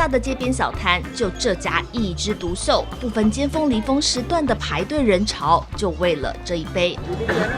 萨的街边小摊，就这家一枝独秀，不分尖峰离峰时段的排队人潮，就为了这一杯。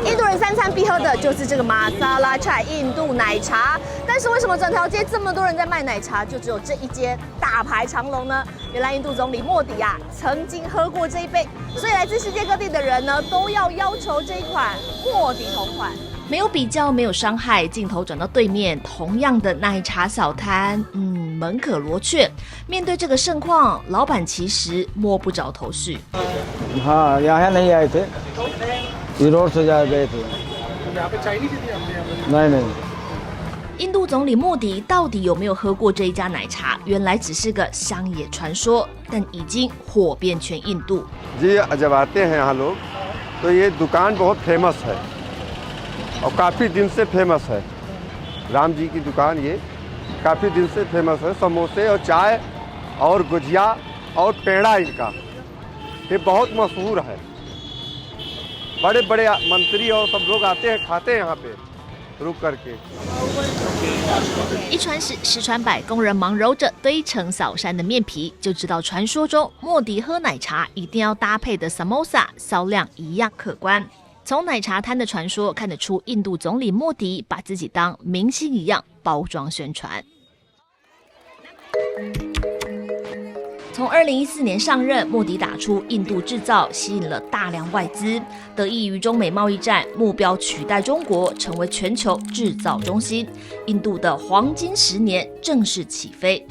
印度人3餐必喝的就是这个玛莎拉菜印度奶茶，但是为什么整条街这么多人在卖奶茶，就只有这一间大排长龙呢？原来印度总理莫迪曾经喝过这一杯，所以来自世界各地的人呢，都要求这一款莫迪同款。没有比较，没有伤害。镜头转到对面，同样的奶茶小摊，门可罗雀。面对这个盛况，老板其实摸不着头绪。हाँ, यहाँ नहीं आए थे, रोड से जा गए थे। नहीं।印度总理莫迪到底有没有喝过这一家奶茶？原来只是个乡野传说，但已经火遍全印度。जी जब आते हैं यहाँ लोग, तो ये दुकान बहुत फेमस है और काफ़ी दिन से फेमस है। राम जी की दुकान ये काफ़ी दिन से फेमस है। समोसे और चाय और गुजिया और पेड़ा इनका ये बहुत मशहूर है। बड़े बड़े मंत्री और सब लोग आते हैं, खाते हैं यहाँ पे रुक करके。一传十，十传百，工人忙揉着堆成小山的面皮，就知道传说中莫迪喝奶茶一定要搭配的 samosa 销量一样可观。从奶茶摊的传说看得出，印度总理莫迪把自己当明星一样包装宣传。从2014年上任，莫迪打出印度制造，吸引了大量外资。得益于中美贸易战，目标取代中国，成为全球制造中心。印度的黄金10年正式起飞。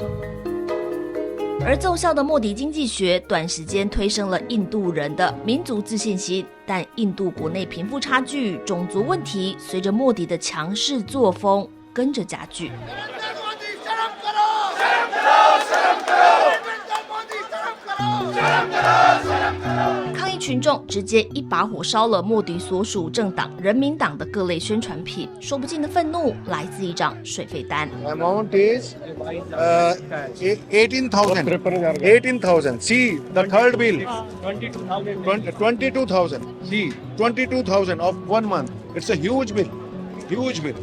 而奏效的莫迪经济学，短时间推升了印度人的民族自信心。但印度国内贫富差距、种族问题，随着莫迪的强势作风跟着加剧。抗议群众直接一把火烧了莫迪所属政党人民党的各类宣传品，说不尽的愤怒来自一张水费单。Amount is 18,000. 18,000. See the third bill. 22,000. See 22,000 of 1 month. It's a huge bill. Huge bill.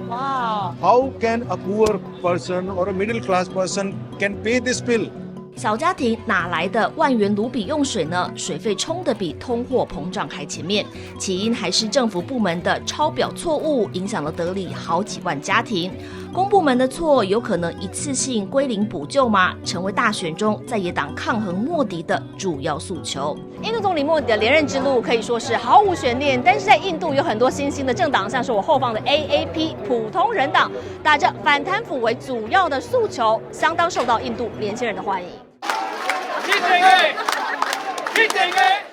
Wow. How can a poor person or a middle class person can pay this bill?小家庭哪来的万元卢比用水呢？水费冲得比通货膨胀还前面，起因还是政府部门的抄表错误，影响了德里好几万家庭。公部门的错有可能一次性归零补救吗？成为大选中在野党抗衡莫迪的主要诉求。印度总理莫迪的连任之路可以说是毫无悬念，但是在印度有很多新兴的政党，像是我后方的 AAP 普通人党，打着反贪腐为主要的诉求，相当受到印度年轻人的欢迎。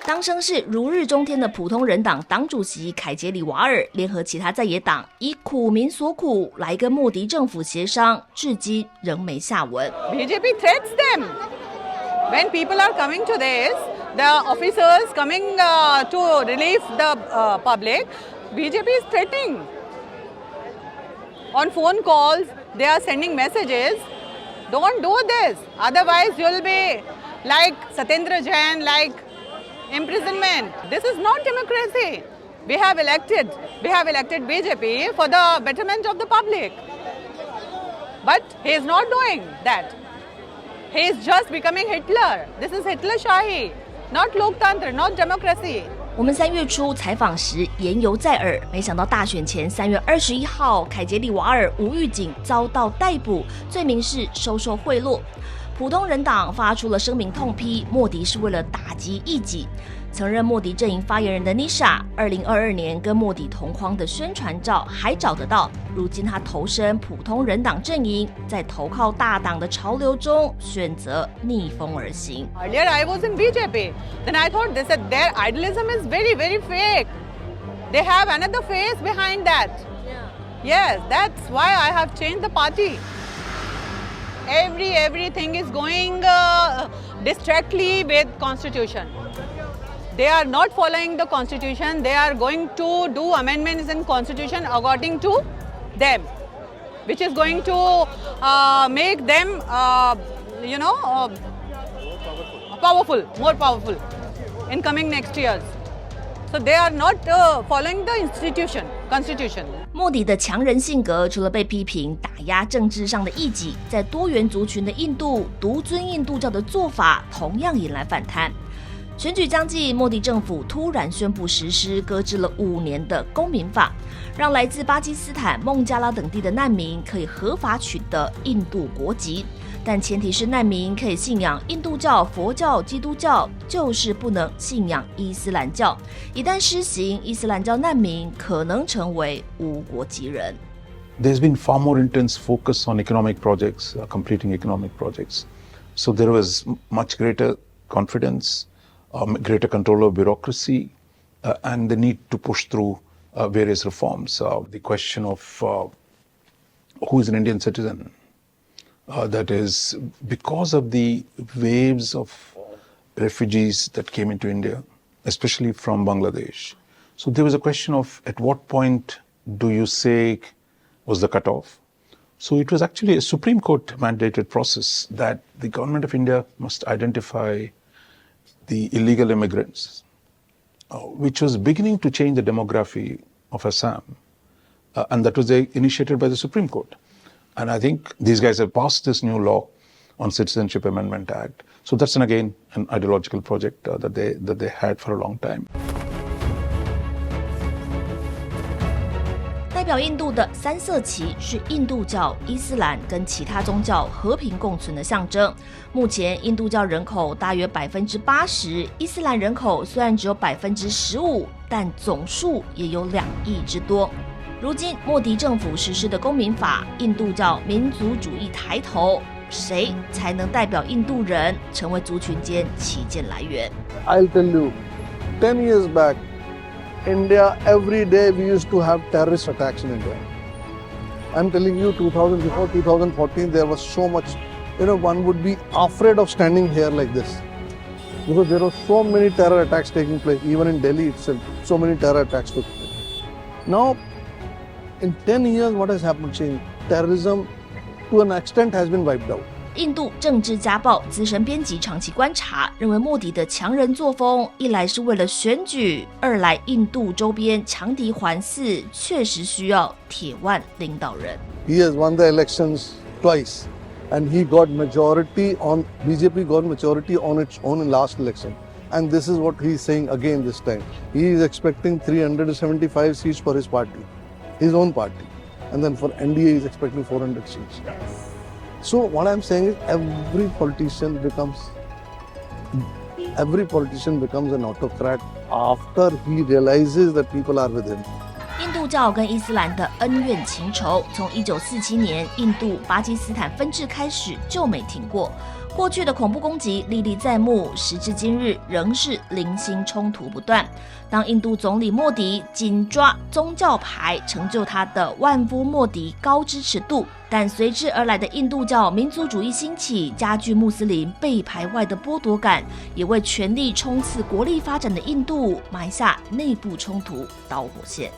当声势如日中天的普通人党党主席凯杰里瓦尔联合其他在野党，以苦民所苦来跟莫迪政府协商，至今仍没下文。BJP threats them. When people are coming to this, the officers coming to relieve the public, BJP is threatening. On phone calls, they are sending messages. Don't do this, otherwise you'll be like Satyendra Jain, like imprisonment. This is not democracy. We have elected BJP for the betterment of the public. But he is not doing that. He is just becoming Hitler. This is Hitler Shahi, not Loktantra, not democracy. 我们3月初采访时言犹在耳，没想到大选前3月21号，凯杰里瓦尔无预警遭到逮捕，罪名是收受贿赂。普通人党发出了声明痛批莫迪是为了打击异己。曾任莫迪阵营发言人的 Nisha，2022 年跟莫迪同框的宣传照还找得到。如今他投身普通人党阵营，在投靠大党的潮流中选择逆风而行。Earlier I was in BJP, then I thought they said their idealism is very, very fake. They have another face behind that. Yes, that's why I have changed the party. Everything is going distractly with constitution. They are not following the constitution. They are going to do amendments in constitution according to them, which is going to make them, more powerful in coming next years. So they are not following the constitution. 莫迪的强人性格，除了被批评打压政治上的异己，在多元族群的印度独尊印度教的做法，同样引来反弹。选举将近，莫迪政府突然宣布实施搁置了5年的公民法，让来自巴基斯坦、孟加拉等地的难民可以合法取得印度国籍，但前提是难民可以信仰印度教、佛教、基督教，就是不能信仰伊斯兰教。一旦施行，伊斯兰教难民可能成为无国籍人。There's been far more intense focus on economic projects, completing economic projects. So there was much greater confidence, greater control of bureaucracy, and the need to push through various reforms. The question of who is an Indian citizen, that is because of the waves of refugees that came into India, especially from Bangladesh. So there was a question of at what point do you say was the cutoff? So it was actually a Supreme Court mandated process that the government of India must identify the illegal immigrants, which was beginning to change the demography of Assam. And that was initiated by the Supreme Court. And I think these guys have passed this new law on Citizenship Amendment Act. So that's again an ideological project that they had for a long time. 代表印度的3色旗是印度教、伊斯兰跟其他宗教和平共存的象征。目前印度教人口大约80%，伊斯兰人口虽然只有15%，但总数也有2亿之多。如今莫迪政府实施的公民法，印度教民族主义抬头，谁才能代表印度人成为族群间旗舰来源？ I'll tell you, 10 years back, India, every day we used to have terrorist attacks in India. I'm telling you, before 2014, there was so much, one would be afraid of standing here like this. Because there were so many terror attacks taking place, even in Delhi itself, so many terror attacks took place. Now, in 10 years, what has happened? Terrorism, to an extent, has been wiped out. 印度政治家报资深编辑长期观察，认为莫迪的强人作风，一来是为了选举，二来印度周边强敌环伺，确实需要铁腕领导人。He has won the elections twice, and he got majority on BJP got majority on its own in last election, and this is what he is saying again this time. He is expecting 375 seats for his party, his own party, and then for NDA he is expecting 400 seats. So what I'm saying is every politician becomes an autocrat after he realizes that people are with him. 印度教跟伊斯兰的恩怨情仇，从1947年印度巴基斯坦分治开始就没停过。过去的恐怖攻击历历在目，时至今日仍是零星冲突不断。当印度总理莫迪紧抓宗教牌，成就他的万夫莫迪高支持度，但随之而来的印度教民族主义兴起，加剧穆斯林被排外的剥夺感，也为全力冲刺国力发展的印度埋下内部冲突导火线。